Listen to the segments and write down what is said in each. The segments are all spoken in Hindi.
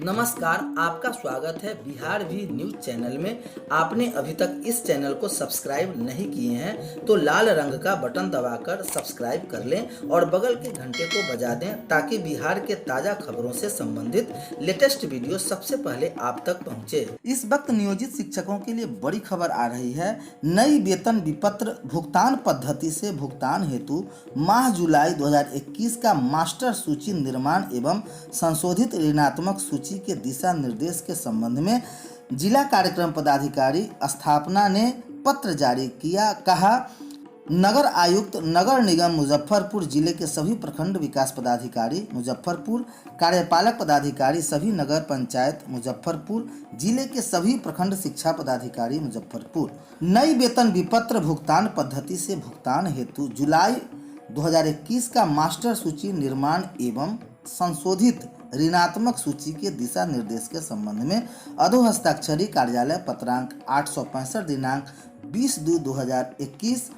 नमस्कार, आपका स्वागत है बिहार भी न्यूज चैनल में। आपने अभी तक इस चैनल को सब्सक्राइब नहीं किए हैं तो लाल रंग का बटन दबाकर सब्सक्राइब कर लें और बगल के घंटे को बजा दें ताकि बिहार के ताज़ा खबरों से संबंधित लेटेस्ट वीडियो सबसे पहले आप तक पहुंचे। इस वक्त नियोजित शिक्षकों के लिए बड़ी खबर आ रही है। नई वेतन विपत्र भुगतान पद्धति से भुगतान हेतु माह जुलाई 2021 का मास्टर सूची निर्माण एवं संशोधित ऋणात्मक सूची के दिशा निर्देश के संबंध में जिला कार्यक्रम पदाधिकारी स्थापना ने पत्र जारी किया। कहा, नगर आयुक्त नगर निगम मुजफ्फरपुर जिले के सभी प्रखंड विकास पदाधिकारी मुजफ्फरपुर, कार्यपालक पदाधिकारी सभी नगर पंचायत मुजफ्फरपुर, जिले के सभी प्रखंड शिक्षा पदाधिकारी मुजफ्फरपुर नई वेतन विपत्र भुगतान पद्धति से भुगतान हेतु जुलाई 2021 का मास्टर सूची निर्माण एवं संशोधित ऋणात्मक सूची के दिशा निर्देश के संबंध में अधोहस्ताक्षरी कार्यालय पत्रांक 865 दिनांक 20/2/2021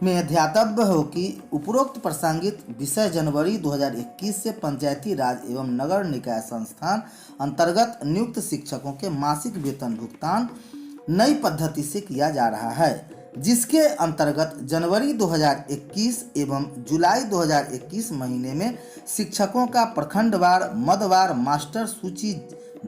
में ध्यातव्य हो कि उपरोक्त प्रसंगित विषय जनवरी 2021 से पंचायती राज एवं नगर निकाय संस्थान अंतर्गत नियुक्त शिक्षकों के मासिक वेतन भुगतान नई पद्धति से किया जा रहा है, जिसके अंतर्गत जनवरी 2021 एवं जुलाई 2021 महीने में शिक्षकों का प्रखंडवार मदवार मास्टर सूची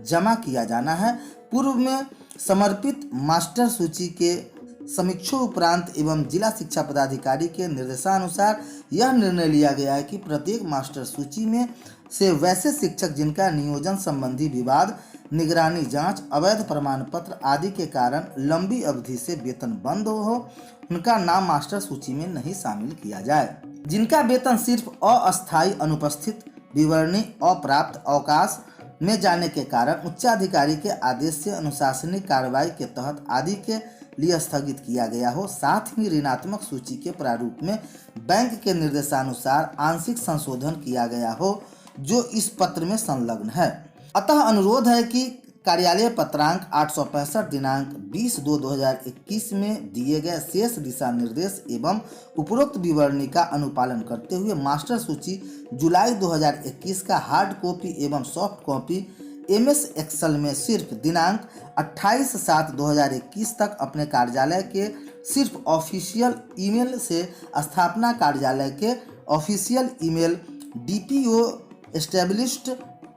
जमा किया जाना है। पूर्व में समर्पित मास्टर सूची के समीक्षा उपरांत एवं जिला शिक्षा पदाधिकारी के निर्देशानुसार यह निर्णय लिया गया है कि प्रत्येक मास्टर सूची में से वैसे शिक्षक जिनका नियोजन संबंधी विवाद, निगरानी जांच, अवैध प्रमाण पत्र आदि के कारण लंबी अवधि से वेतन बंद हो, उनका नाम मास्टर सूची में नहीं शामिल किया जाए। जिनका वेतन सिर्फ अस्थायी अनुपस्थित, विवरणी अप्राप्त, अवकाश में जाने के कारण उच्चाधिकारी के आदेश से अनुशासनिक कार्रवाई के तहत आदि के लिए स्थगित किया गया हो, साथ ही ऋणात्मक सूची के प्रारूप में बैंक के निर्देशानुसार आंशिक संशोधन किया गया हो जो इस पत्र में संलग्न है। अतः अनुरोध है कि कार्यालय पत्रांक 865 दिनांक 20/2/2021 में दिए गए शेष दिशा निर्देश एवं उपरोक्त विवरणी का अनुपालन करते हुए मास्टर सूची जुलाई 2021 का हार्ड कॉपी एवं सॉफ्ट कॉपी MS एक्सेल में सिर्फ दिनांक 28/7/2021 तक अपने कार्यालय के सिर्फ ऑफिशियल ईमेल से स्थापना कार्यालय के official email DPO established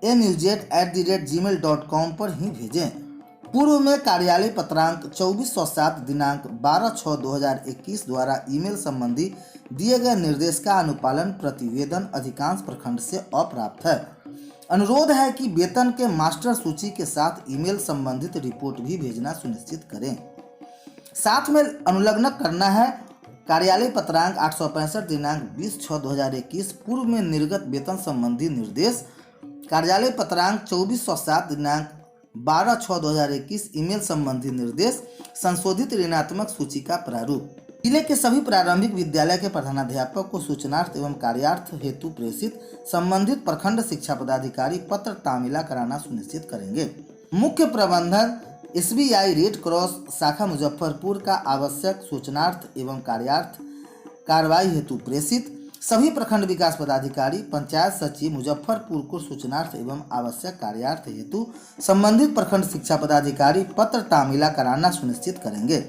muz@gmail.com पर ही भेजें। पूर्व में कार्यालय पत्रांक 2407 दिनांक 12/6/2021 द्वारा ईमेल संबंधी दिए गए निर्देश का अनुपालन प्रतिवेदन अधिकांश प्रखंड से अप्राप्त है। अनुरोध है कि वेतन के मास्टर सूची के साथ ईमेल संबंधित रिपोर्ट भी भेजना सुनिश्चित करें। साथ में अनुलग्न करना है कार्यालय पत्रांक 865 दिनांक 20/6/2021 पूर्व में निर्गत वेतन संबंधी निर्देश, कार्यालय पत्रांक 2407 दिनांक 12/6/2021 ईमेल संबंधी निर्देश, संशोधित ऋणात्मक सूची का प्रारूप जिले के सभी प्रारंभिक विद्यालय के प्रधानाध्यापक को सूचनार्थ एवं कार्यार्थ हेतु प्रेषित संबंधित प्रखंड शिक्षा पदाधिकारी पत्र तामीला कराना सुनिश्चित करेंगे। मुख्य प्रबंधक SBI रेड क्रॉस शाखा मुजफ्फरपुर का आवश्यक सूचनार्थ एवं कार्यार्थ कार्रवाई हेतु प्रेषित सभी प्रखंड विकास पदाधिकारी पंचायत सचिव मुजफ्फरपुर को सूचनार्थ एवं आवश्यक कार्यार्थ हेतु संबंधित प्रखंड शिक्षा पदाधिकारी पत्र तामीला कराना सुनिश्चित करेंगे।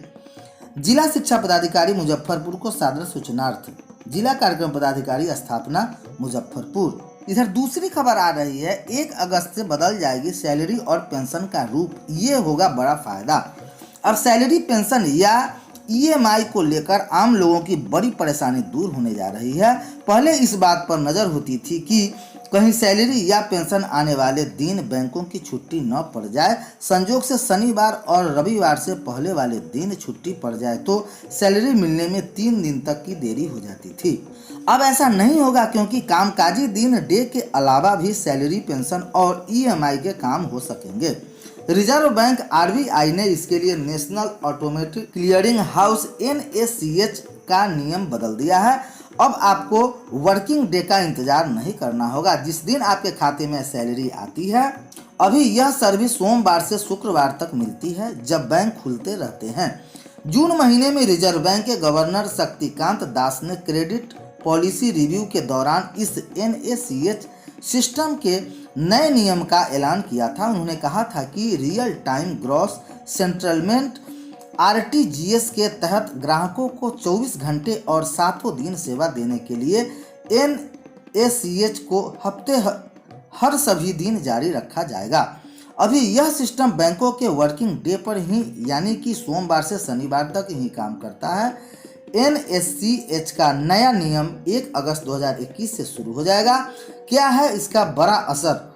जिला शिक्षा पदाधिकारी मुजफ्फरपुर को सादर सूचनार्थ, जिला कार्यक्रम पदाधिकारी स्थापना मुजफ्फरपुर। इधर दूसरी खबर आ रही है, 1 अगस्त से बदल जाएगी सैलरी और पेंशन का रूप, ये होगा बड़ा फायदा। अब सैलरी, पेंशन या EMI को लेकर आम लोगों की बड़ी परेशानी दूर होने जा रही है। पहले इस बात पर नज़र होती थी कि कहीं सैलरी या पेंशन आने वाले दिन बैंकों की छुट्टी न पड़ जाए, संजोग से शनिवार और रविवार से पहले वाले दिन छुट्टी पड़ जाए तो सैलरी मिलने में 3 दिन तक की देरी हो जाती थी। अब ऐसा नहीं होगा क्योंकि कामकाजी दिन डे के अलावा भी सैलरी, पेंशन और EMI के काम हो सकेंगे। रिजर्व बैंक RBI ने इसके लिए national automatic clearing house NACH का नियम बदल दिया है। अब आपको वर्किंग डे का इंतजार नहीं करना होगा जिस दिन आपके खाते में सैलरी आती है। अभी यह सर्विस सोमवार से शुक्रवार तक मिलती है जब बैंक खुलते रहते हैं। जून महीने में रिजर्व बैंक के गवर्नर शक्तिकांत दास ने क्रेडिट पॉलिसी रिव्यू के दौरान इस NACH सिस्टम के नए नियम का ऐलान किया था। उन्होंने कहा था कि real time gross settlement RTGS के तहत ग्राहकों को 24 घंटे और 7 दिन सेवा देने के लिए एनएसीएच को हफ्ते हर सभी दिन जारी रखा जाएगा। अभी यह सिस्टम बैंकों के वर्किंग डे पर ही यानी कि सोमवार से शनिवार तक ही काम करता है। एनएससीएच का नया नियम 1 अगस्त 2021 से शुरू हो जाएगा। क्या है इसका बड़ा असर?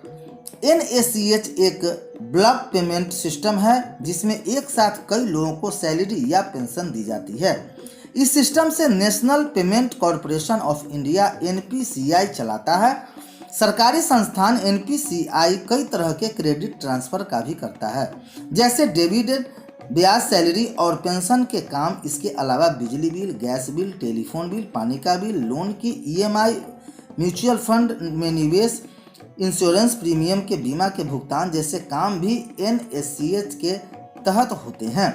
एनएसीएच एक ब्लॉक पेमेंट सिस्टम है जिसमें एक साथ कई लोगों को सैलरी या पेंशन दी जाती है। इस सिस्टम से national payment corporation of India NPCI चलाता है। सरकारी संस्थान एनपीसीआई कई तरह के क्रेडिट ट्रांसफर का भी करता है, जैसे डिविडेंड, ब्याज, सैलरी और पेंशन के काम। इसके अलावा बिजली bill, gas bill, telephone bill, पानी का बिल, लोन की ईएमआई, म्यूचुअल फंड में निवेश, इंश्योरेंस प्रीमियम के बीमा के भुगतान जैसे काम भी एनएससीएच के तहत होते हैं।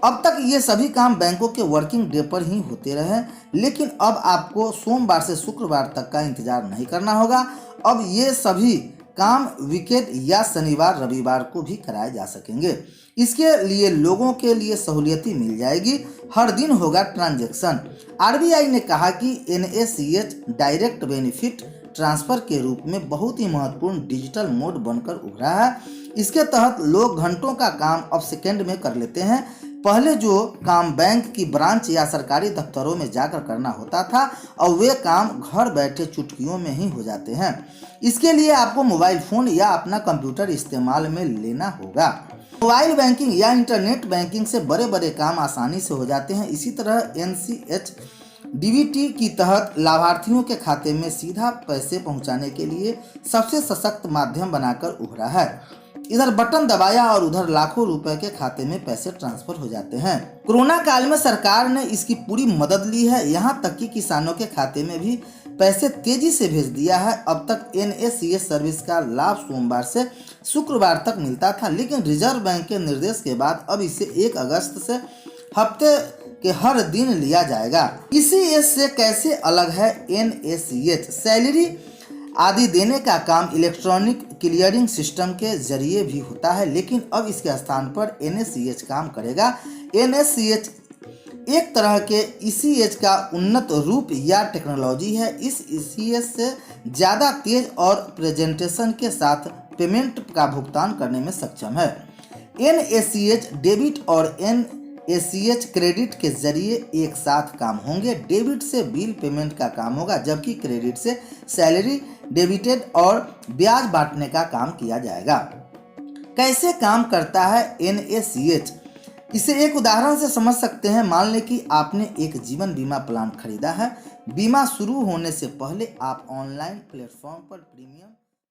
अब तक ये सभी काम बैंकों के वर्किंग डे पर ही होते रहे, लेकिन अब आपको सोमवार से शुक्रवार तक का इंतजार नहीं करना होगा। अब ये सभी काम वीकेंड या शनिवार रविवार को भी कराए जा सकेंगे। इसके लिए लोगों के लिए सहूलियत मिल जाएगी। हर दिन होगा ट्रांजैक्शन। आरबीआई ने कहा कि एनएसीएच डायरेक्ट बेनिफिट ट्रांसफर के रूप में बहुत ही महत्वपूर्ण डिजिटल मोड बनकर उभरा है। इसके तहत लोग घंटों का काम अब सेकंड में कर लेते हैं। पहले जो काम बैंक की ब्रांच या सरकारी दफ्तरों में जाकर करना होता था, अब वे काम घर बैठे चुटकियों में ही हो जाते हैं। इसके लिए आपको मोबाइल फ़ोन या अपना कंप्यूटर इस्तेमाल में लेना होगा। मोबाइल बैंकिंग या इंटरनेट बैंकिंग से बड़े बड़े काम आसानी से हो जाते हैं। इसी तरह एनसीएच डीबीटी की तहत लाभार्थियों के खाते में सीधा पैसे पहुंचाने के लिए सबसे सशक्त माध्यम बनाकर उभरा है। इधर बटन दबाया और उधर लाखों रुपए के खाते में पैसे ट्रांसफर हो जाते हैं। कोरोना काल में सरकार ने इसकी पूरी मदद ली है, यहाँ तक कि किसानों के खाते में भी पैसे तेजी से भेज दिया है। अब तक एनएसीएस सर्विस का लाभ सोमवार से शुक्रवार तक मिलता था, लेकिन रिजर्व बैंक के निर्देश के बाद अब इसे 1 अगस्त से हफ्ते के हर दिन लिया जाएगा। ईसीएस से कैसे अलग है एनएसीएच? सैलरी आदि देने का काम इलेक्ट्रॉनिक क्लियरिंग सिस्टम के जरिए भी होता है, लेकिन अब इसके स्थान पर एनएसीएच काम करेगा। एनएसीएच एक तरह के ईसीएच का उन्नत रूप या टेक्नोलॉजी है। इस ईसीएच से ज़्यादा तेज और प्रेजेंटेशन के साथ पेमेंट का भुगतान करने में सक्षम है। एनएसीएच डेबिट और एनएसीएच क्रेडिट के जरिए एक साथ काम होंगे। डेबिट से बिल पेमेंट का काम होगा, जबकि क्रेडिट से सैलरी, डेबिटेड और ब्याज बांटने का काम किया जाएगा। कैसे काम करता है एनएसीएच? इसे एक उदाहरण से समझ सकते हैं। मान लें कि आपने एक जीवन बीमा प्लान खरीदा है। बीमा शुरू होने से पहले आप ऑनलाइन प्लेटफॉर्म पर प्रीमियम